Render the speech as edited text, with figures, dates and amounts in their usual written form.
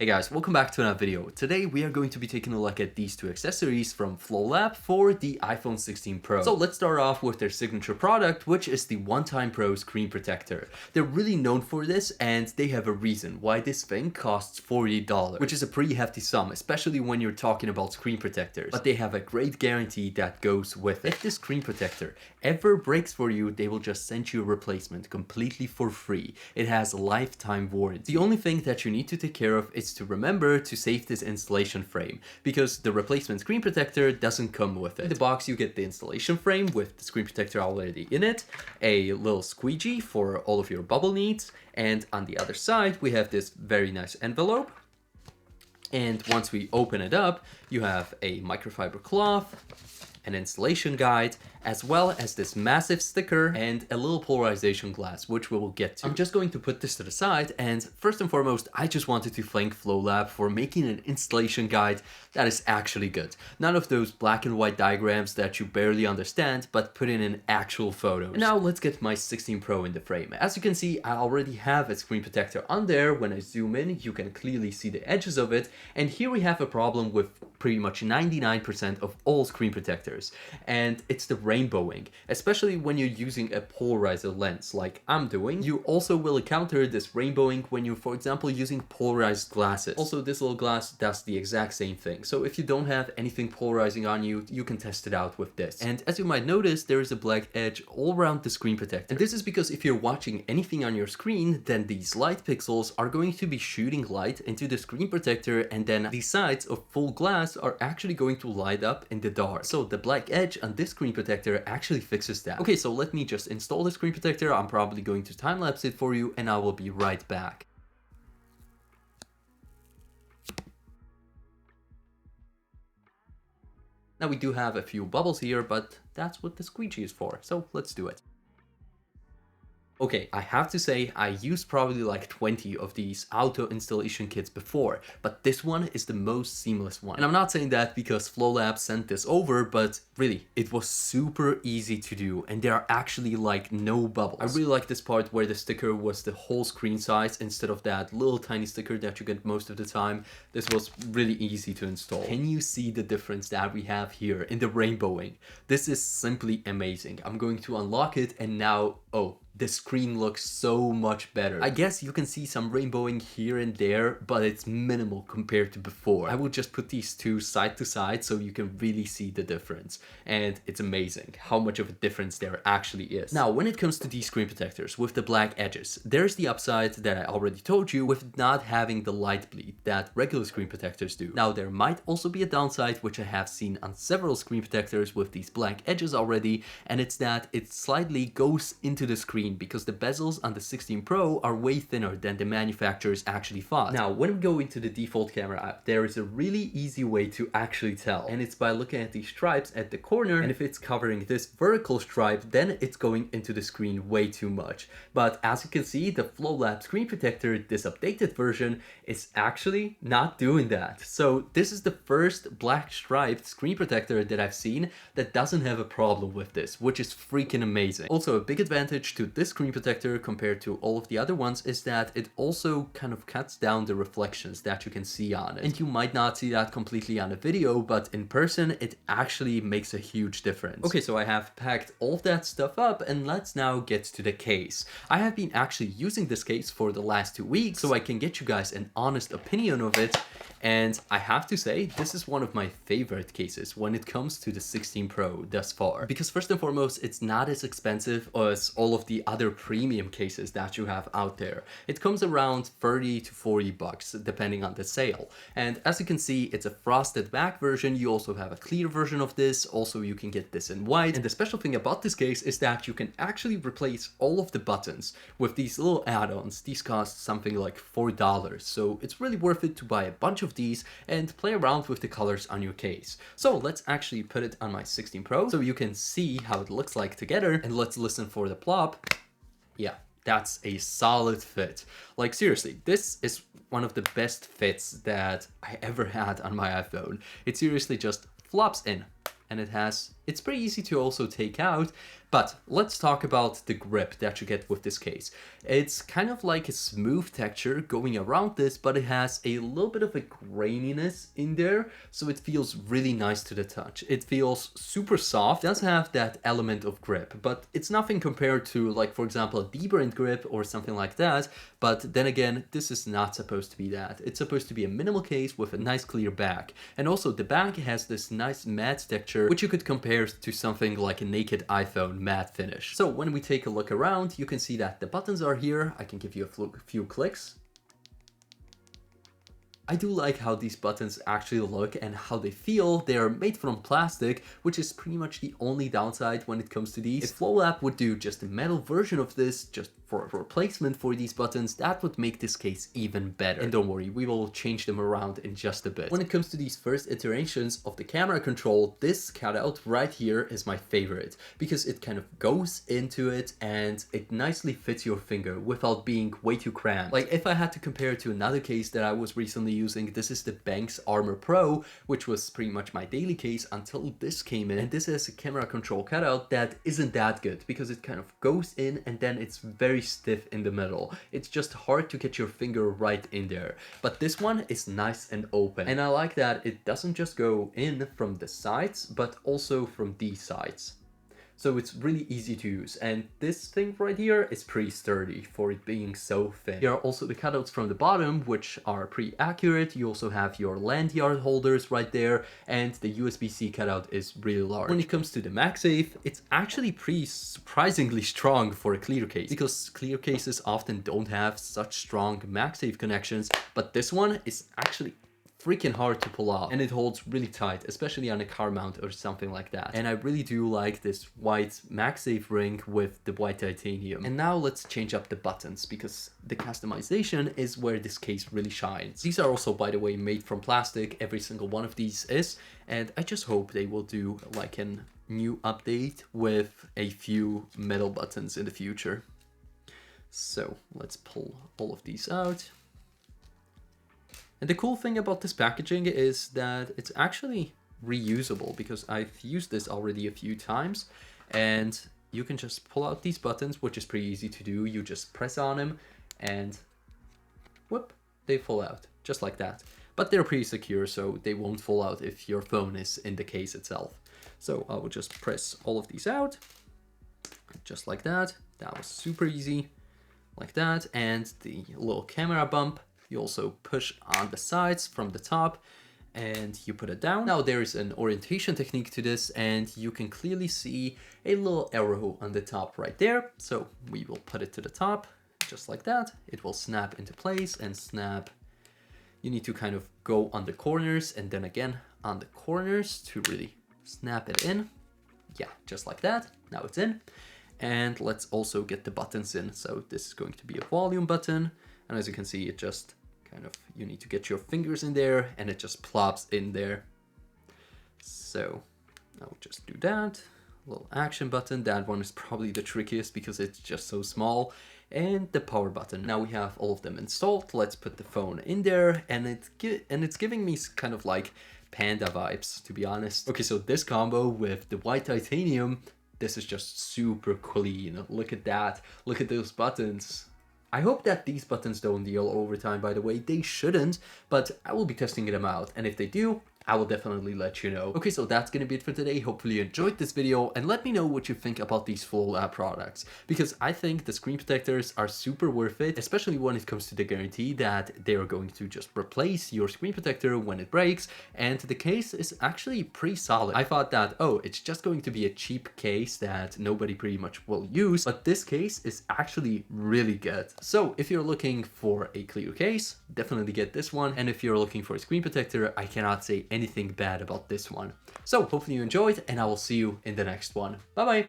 Hey guys, welcome back to another video. Today we are going to be taking a look at these two accessories from FLOLAB for the iPhone 16 Pro. So let's start off with their signature product, which is the One Time Pro screen protector. They're really known for this and they have a reason why this thing costs $40, which is a pretty hefty sum, especially when you're talking about screen protectors. But they have a great guarantee that goes with it. If this screen protector ever breaks for you, they will just send you a replacement completely for free. It has a lifetime warranty. The only thing that you need to take care of is to remember to save this installation frame, because the replacement screen protector doesn't come with it. In the box you get the installation frame with the screen protector already in it, a little squeegee for all of your bubble needs, and on the other side we have this very nice envelope. And once we open it up, you have a microfiber cloth, an installation guide, as well as this massive sticker and a little polarization glass, which we will get to. I'm just going to put this to the side, and first and foremost, I just wanted to thank FLOLAB for making an installation guide that is actually good. None of those black and white diagrams that you barely understand, but put in actual photos. And now let's get my 16 Pro in the frame. As you can see, I already have a screen protector on there. When I zoom in, you can clearly see the edges of it, and here we have a problem with pretty much 99% of all screen protectors, and it's the rainbowing, especially when you're using a polarizer lens like I'm doing. You also will encounter this rainbowing when you're, for example, using polarized glasses. Also, this little glass does the exact same thing. So if you don't have anything polarizing on you, you can test it out with this. And as you might notice, there is a black edge all around the screen protector. And this is because if you're watching anything on your screen, then these light pixels are going to be shooting light into the screen protector, and then the sides of full glass are actually going to light up in the dark. So the black edge on this screen protector actually fixes that. Okay, so let me just install the screen protector. I'm probably going to time lapse it for you, and I will be right back. Now we do have a few bubbles here, but that's what the squeegee is for. So let's do it. Okay, I have to say I used probably like 20 of these auto installation kits before, but this one is the most seamless one. And I'm not saying that because FLOLAB sent this over, but really, it was super easy to do, and there are actually like no bubbles. I really like this part where the sticker was the whole screen size instead of that little tiny sticker that you get most of the time. This was really easy to install. Can you see the difference that we have here in the rainbowing? This is simply amazing. I'm going to unlock it, and now, oh, the screen looks so much better. I guess you can see some rainbowing here and there, but it's minimal compared to before. I will just put these two side to side so you can really see the difference. And it's amazing how much of a difference there actually is. Now, when it comes to these screen protectors with the black edges, there's the upside that I already told you with not having the light bleed that regular screen protectors do. Now, there might also be a downside, which I have seen on several screen protectors with these black edges already, and it's that it slightly goes into the screen because the bezels on the 16 Pro are way thinner than the manufacturers actually thought. Now, when we go into the default camera app, there is a really easy way to actually tell, and it's by looking at these stripes at the corner, and if it's covering this vertical stripe, then it's going into the screen way too much. But as you can see, the FLOLAB screen protector, this updated version, is actually not doing that. So this is the first black striped screen protector that I've seen that doesn't have a problem with this, which is freaking amazing. Also, a big advantage to this screen protector compared to all of the other ones is that it also kind of cuts down the reflections that you can see on it. And you might not see that completely on a video, but in person it actually makes a huge difference. Okay, so I have packed all of that stuff up, and let's now get to the case. I have been actually using this case for the last 2 weeks, so I can get you guys an honest opinion of it. And I have to say, this is one of my favorite cases when it comes to the 16 Pro thus far. Because first and foremost, it's not as expensive as all of the other premium cases that you have out there. It comes around 30 to 40 bucks depending on the sale. And as you can see, it's a frosted back version. You also have a clear version of this. Also, you can get this in white. And the special thing about this case is that you can actually replace all of the buttons with these little add-ons. These cost something like $4. So it's really worth it to buy a bunch of these and play around with the colors on your case. So let's actually put it on my 16 Pro so you can see how it looks like together, and let's listen for the plop. Yeah, that's a solid fit. Like seriously, this is one of the best fits that I ever had on my iPhone. It seriously just flops in, and it has It's pretty easy to also take out, but let's talk about the grip that you get with this case. It's kind of like a smooth texture going around this, but it has a little bit of a graininess in there, so it feels really nice to the touch. It feels super soft, it does have that element of grip, but it's nothing compared to, like, for example, a Dbrand grip or something like that. But then again, this is not supposed to be that. It's supposed to be a minimal case with a nice clear back. And also the back has this nice matte texture, which you could compare to something like a naked iPhone matte finish. So when we take a look around, you can see that the buttons are here. I can give you a few clicks. I do like how these buttons actually look and how they feel. They are made from plastic, which is pretty much the only downside when it comes to these. If FLOLAB would do just a metal version of this, just for a replacement for these buttons, that would make this case even better. And don't worry, we will change them around in just a bit. When it comes to these first iterations of the camera control, this cutout right here is my favorite because it kind of goes into it and it nicely fits your finger without being way too cramped. Like if I had to compare it to another case that I was recently using, this is the Banks Armor Pro, which was pretty much my daily case until this came in. And this is a camera control cutout that isn't that good because it kind of goes in and then it's very stiff in the middle. It's just hard to get your finger right in there. But this one is nice and open. And I like that it doesn't just go in from the sides, but also from these sides. So it's really easy to use, and this thing right here is pretty sturdy for it being so thin. Here are also the cutouts from the bottom, which are pretty accurate. You also have your lanyard holders right there, and the USB-C cutout is really large. When it comes to the MagSafe, it's actually pretty surprisingly strong for a clear case, because clear cases often don't have such strong MagSafe connections, but this one is actually freaking hard to pull off, and it holds really tight, especially on a car mount or something like that. And I really do like this white MagSafe ring with the white titanium. And now let's change up the buttons, because the customization is where this case really shines. These are also, by the way, made from plastic. Every single one of these is, and I just hope they will do like a new update with a few metal buttons in the future. So let's pull all of these out. And the cool thing about this packaging is that it's actually reusable, because I've used this already a few times, and you can just pull out these buttons, which is pretty easy to do. You just press on them and whoop, they fall out just like that. But they're pretty secure, so they won't fall out if your phone is in the case itself. So I will just press all of these out just like that. That was super easy, like that. And the little camera bump, you also push on the sides from the top and you put it down. Now there is an orientation technique to this, and you can clearly see a little arrow on the top right there. So we will put it to the top just like that. It will snap into place and snap. You need to kind of go on the corners and then again on the corners to really snap it in. Yeah, just like that. Now it's in. And let's also get the buttons in. So this is going to be a volume button. And as you can see, it just kind of, you need to get your fingers in there and it just plops in there. So I'll just do that. Little action button. That one is probably the trickiest because it's just so small. And the power button. Now we have all of them installed. Let's put the phone in there, and it's giving me kind of like Panda vibes, to be honest. Okay, so this combo with the white titanium, this is just super clean. Look at that. Look at those buttons. I hope that these buttons don't deal overtime, by the way. They shouldn't, but I will be testing them out. And if they do, I will definitely let you know. Okay, so that's gonna be it for today. Hopefully you enjoyed this video, and let me know what you think about these FLOLAB products, because I think the screen protectors are super worth it, especially when it comes to the guarantee that they are going to just replace your screen protector when it breaks. And the case is actually pretty solid. I thought that, oh, it's just going to be a cheap case that nobody pretty much will use, but this case is actually really good. So if you're looking for a clear case, definitely get this one. And if you're looking for a screen protector, I cannot say anything bad about this one. So hopefully you enjoyed, and I will see you in the next one. Bye bye.